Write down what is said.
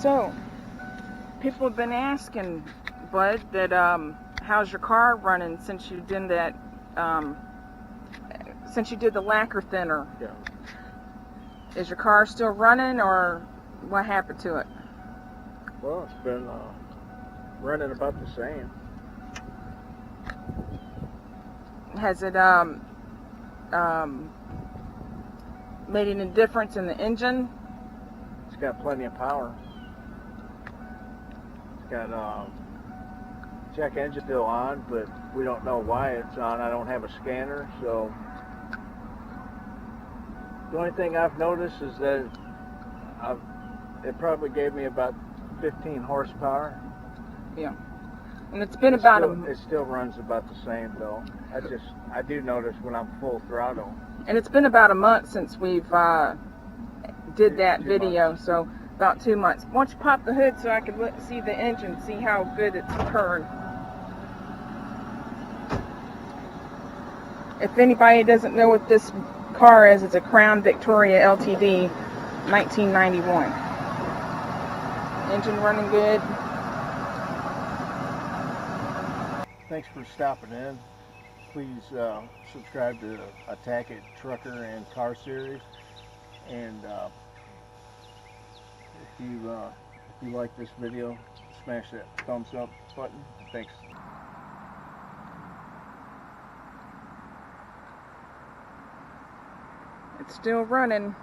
So, people have been asking, Bud, that how's your car running since you did that, since you did the lacquer thinner? Yeah. Is your car still running, or what happened to it? Well, it's been running about the same. Has it made any difference in the engine? It's got plenty of power. It's got check engine still on, but we don't know why it's on. I don't have a scanner, so the only thing I've noticed is that it probably gave me about 15 horsepower. Yeah. And it's been about it still runs about the same though. I do notice when I'm full throttle. And it's been about a month since we've did that video, so about 2 months. Why don't you pop the hood so I can see the engine, see how good it's turned. If anybody doesn't know what this car is, it's a Crown Victoria LTD 1991. Engine running good. Thanks for stopping in. Please subscribe to Attackett Trucker and Car Series. And if you like this video, smash that thumbs up button. Thanks. It's still running.